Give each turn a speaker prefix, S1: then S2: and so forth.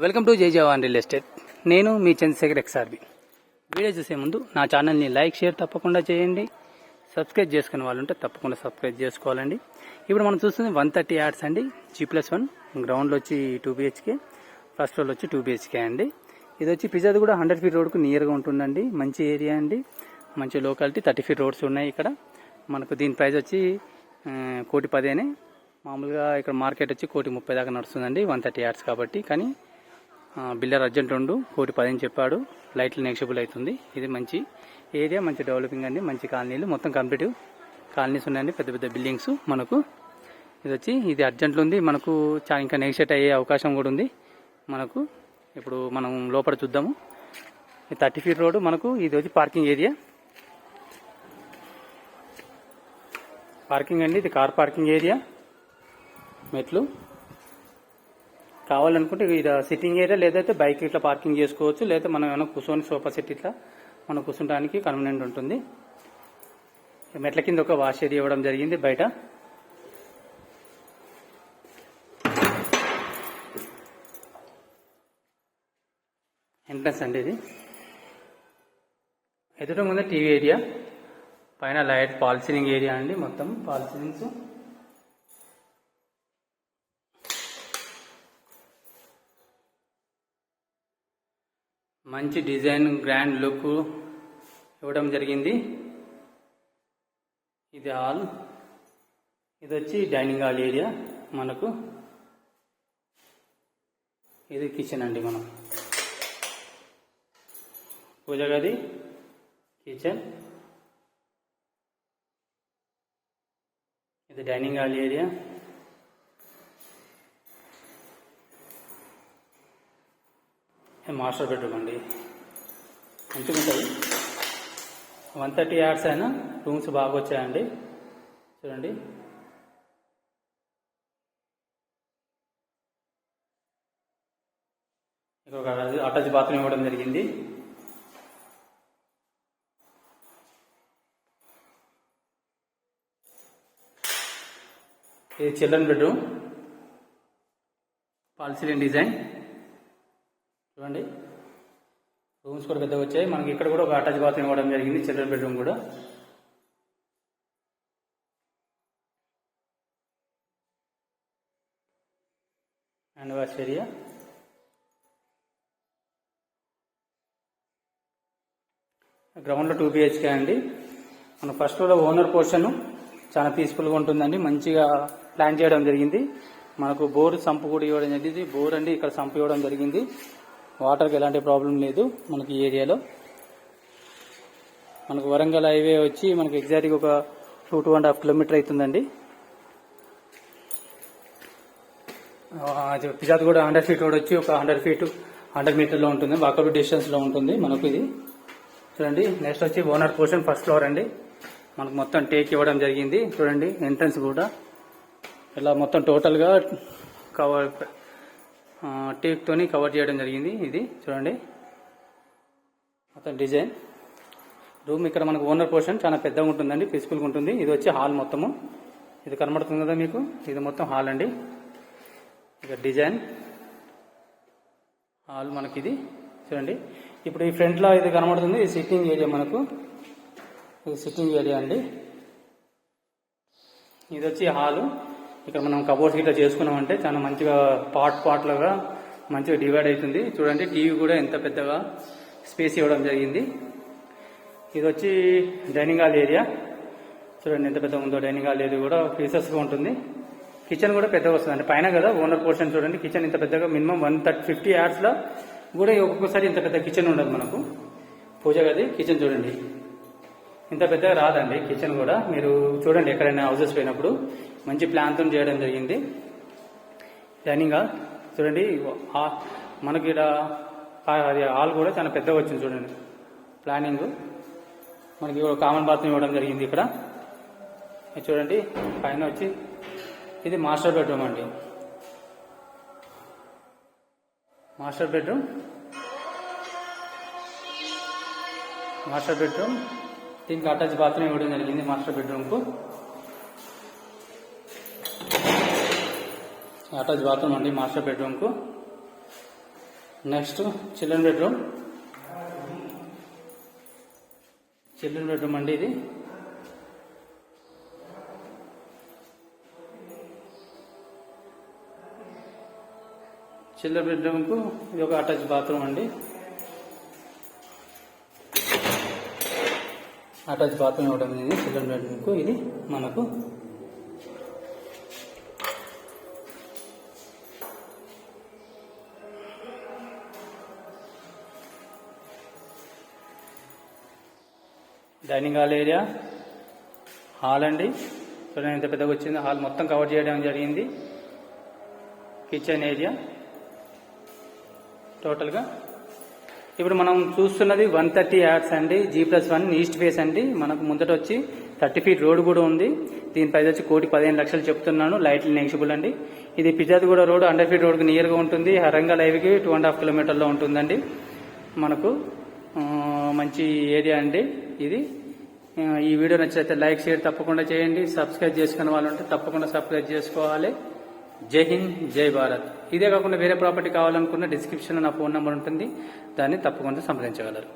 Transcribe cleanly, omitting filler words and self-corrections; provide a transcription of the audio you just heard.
S1: Welcome to జై జవాన్ real estate. నేను మీ Chandrasekhar ఎక్స్ఆర్బి. Video చూసే ముందు నా ఛానల్ని లైక్ షేర్ తప్పకుండా చేయండి. సబ్స్క్రైబ్ చేసుకునే వాళ్ళు ఉంటే తప్పకుండా సబ్స్క్రైబ్ చేసుకోవాలండి. ఇప్పుడు మనం చూస్తుంది 130 యార్డ్స్ అండి. G+1 గ్రౌండ్లో వచ్చి 2 BHK, ఫస్ట్ ఫ్లోర్ వచ్చి 2 BHK అండి. ఇది వచ్చి పిజాది కూడా 100 feet రోడ్కు నియర్గా ఉంటుందండి. మంచి ఏరియా అండి, మంచి లోకాలిటీ. 30 feet రోడ్స్ ఉన్నాయి ఇక్కడ. మనకు దీని ప్రైస్ వచ్చి 1,10,000. మామూలుగా ఇక్కడ మార్కెట్ వచ్చి 1,30,000 దాకా నడుస్తుందండి 130 యార్డ్స్ కాబట్టి. కానీ బిల్డర్ అర్జెంట్ 1,10,000 చెప్పాడు. లైట్లు నెగిషియబుల్ అవుతుంది. ఇది మంచి ఏరియా, మంచి డెవలపింగ్ అండి, మంచి కాలనీలు, మొత్తం కంప్లీటివ్ కాలనీస్ ఉన్నాయండి, పెద్ద పెద్ద బిల్డింగ్స్. మనకు ఇది వచ్చి ఇది అర్జెంట్లో ఉంది. మనకు ఇంకా నెగిషియేట్ అయ్యే అవకాశం కూడా ఉంది మనకు. ఇప్పుడు మనం లోపల చూద్దాము. 30 feet రోడ్డు మనకు. ఇది వచ్చి పార్కింగ్ ఏరియా, పార్కింగ్ అండి. ఇది కార్ పార్కింగ్ ఏరియా. మెట్లు కావాలనుకుంటే ఇది సిట్టింగ్ ఏరియా, లేదైతే బైక్ ఇట్లా పార్కింగ్ చేసుకోవచ్చు, లేదా మనం ఏమైనా కూర్చొని సోఫా సెట్ ఇట్లా మనం కూర్చోడానికి కన్వీనియంట్ ఉంటుంది. మెట్ల కింద ఒక వాష్ ఏరియా ఇవ్వడం జరిగింది బయట. ఎంట్రన్స్ అండి ఇది. ఎదుట ముందు టీవీ ఏరియా, పైన లైట్ ఫాల్ సీలింగ్ ఏరియా అండి, మొత్తం ఫాల్ సీలింగ్స్. మంచి డిజైన్, గ్రాండ్ లుక్ ఇవ్వడం జరిగింది. ఇది హాల్. ఇది వచ్చి డైనింగ్ హాల్ ఏరియా మనకు. ఇది కిచెన్ అండి. మనం పూజ గది, కిచెన్. ఇది dining hall area. Master bedroom అండి, మంచిగా ఉంటుంది. 130 యార్డ్స్ అయినా రూమ్స్ బాగా వచ్చాయండి. చూడండి, ఇక్కడ ఒక అటాచ్ బాత్రూమ్ ఇవ్వడం జరిగింది. ఇది children bedroom, fall ceiling design. చూడండి, రూమ్స్ కూడా పెద్దగా వచ్చాయి మనకి. ఇక్కడ కూడా ఒక అటాచ్ బాత్రూమ్ ఇవ్వడం జరిగింది, చిల్డ్రన్ బెడ్రూమ్ కూడా. Hand wash area. గ్రౌండ్లో 2 BHK అండి. మన ఫస్ట్ ఫ్లోర్లో ఓనర్ పోర్షన్ చాలా పీస్ఫుల్గా ఉంటుందండి. మంచిగా ప్లాన్ చేయడం జరిగింది. మనకు బోర్ సంపు కూడా ఇవ్వడం జరిగింది. బోర్ అండి, ఇక్కడ సంపు ఇవ్వడం జరిగింది. వాటర్కి ఎలాంటి ప్రాబ్లం లేదు మనకి ఈ ఏరియాలో. మనకు వరంగల్ హైవే వచ్చి మనకి ఎగ్జాక్ట్గా ఒక 2.5 kilometers అవుతుందండి. పిజాద్ కూడా 100 feet రోడ్ వచ్చి ఒక 100 మీటర్లో ఉంటుంది, వాకబుల్ డిస్టెన్స్లో ఉంటుంది మనకు ఇది. చూడండి, నెక్స్ట్ వచ్చి ఓనర్ పోర్షన్ ఫస్ట్ ఫ్లోర్ అండి. మనకు మొత్తం టేక్ ఇవ్వడం జరిగింది. చూడండి, ఎంట్రన్స్ కూడా ఇలా మొత్తం టోటల్గా కవర్ టేక్తోని కవర్ చేయడం జరిగింది. ఇది చూడండి, మొత్తం డిజైన్. రూమ్ ఇక్కడ మనకు ఓనర్ పోర్షన్ చాలా పెద్దగా ఉంటుందండి, పీస్ఫుల్గా ఉంటుంది. ఇది వచ్చి హాల్ మొత్తము. ఇది కనబడుతుంది కదా మీకు, ఇది మొత్తం హాల్ అండి. ఇక డిజైన్ హాల్ మనకి ఇది. చూడండి, ఇప్పుడు ఈ ఫ్రంట్లో ఇది కనబడుతుంది. ఇది సిట్టింగ్ ఏరియా మనకు. ఇది సిట్టింగ్ ఏరియా అండి. ఇది వచ్చి హాలు. ఇక్కడ మనం కబోర్డ్స్ గిట్లా చేసుకున్నామంటే చాలా మంచిగా పార్ట్ లాగా మంచిగా డివైడ్ అవుతుంది. చూడండి, టీవీ కూడా ఎంత పెద్దగా స్పేస్ ఇవ్వడం జరిగింది. ఇది వచ్చి డైనింగ్ హాల్ ఏరియా. చూడండి ఎంత పెద్దగా ఉందో. డైనింగ్ హాల్ ఏరియా కూడా ఫీచర్స్గా ఉంటుంది. కిచెన్ కూడా పెద్దగా వస్తుందండి, పైన కదా ఓనర్ పోర్షన్. చూడండి, కిచెన్ ఇంత పెద్దగా మినిమం 150 యార్డ్స్లో కూడా ఒక్కొక్కసారి ఇంత పెద్ద కిచెన్ ఉండదు మనకు. పూజ గది, కిచెన్ చూడండి ఇంత పెద్దగా రాదండి కిచెన్ కూడా. మీరు చూడండి ఎక్కడైనా హౌసెస్ పోయినప్పుడు మంచి ప్లాన్తో చేయడం జరిగింది. డైనింగ్ హాల్ చూడండి, మనకి ఇక్కడ అది హాల్ కూడా చాలా పెద్దగా వచ్చింది. చూడండి ప్లానింగ్. మనకి కామన్ బాత్రూమ్ ఇవ్వడం జరిగింది ఇక్కడ. చూడండి, పైన వచ్చి ఇది మాస్టర్ బెడ్రూమ్ అండి. మాస్టర్ బెడ్రూమ్ దీనికి అటాచ్ బాత్రూమ్ ఇవ్వడం జరిగింది మాస్టర్ బెడ్రూమ్కు. అటాచ్ బాత్రూమ్ అండి మాస్టర్ బెడ్రూమ్కు. Next children bedroom. Children bedroom అండి ఇది. చిల్డ్రన్ బెడ్రూమ్కు ఇది ఒక అటాచ్ బాత్రూమ్ అండి. అటాచ్ బాత్రూమ్ ఇవ్వడం అనేది చిల్డ్రన్ బెడ్రూమ్కు. ఇది మనకు డైనింగ్ హాల్ ఏరియా, హాల్ అండి. చూడండి ఎంత పెద్దగా వచ్చింది. హాల్ మొత్తం కవర్ చేయడం జరిగింది. కిచెన్ ఏరియా టోటల్గా. ఇప్పుడు మనం చూస్తున్నది 130 యార్డ్స్ అండి. G+1 ఈస్ట్ ఫేస్ అండి. మనకు ముందట వచ్చి 30 ఫీట్ రోడ్ కూడా ఉంది. దీని ప్రైస్ వచ్చి 1,15,00,000 చెప్తున్నాను. లైట్లు నెగిషిబుల్ అండి. ఇది పిజాదిగూడ రోడ్ 100 ఫీట్ రోడ్కి నియర్గా ఉంటుంది. హరంగల్ హైవేకి 2.5 కిలోమీటర్లో ఉంటుందండి. మనకు మంచి ఏరియా అండి ఇది. ఈ వీడియో నచ్చితే లైక్ షేర్ తప్పకుండా చేయండి. సబ్స్క్రైబ్ చేసుకునే వాళ్ళు ఉంటే తప్పకుండా సబ్స్క్రైబ్ చేసుకోవాలి. జై హింద్, జై భారత్. ఇదే కాకుండా వేరే ప్రాపర్టీ కావాలనుకున్న డిస్క్రిప్షన్లో నా ఫోన్ నెంబర్ ఉంటుంది. దాన్ని తప్పకుండా సంప్రదించగలరు.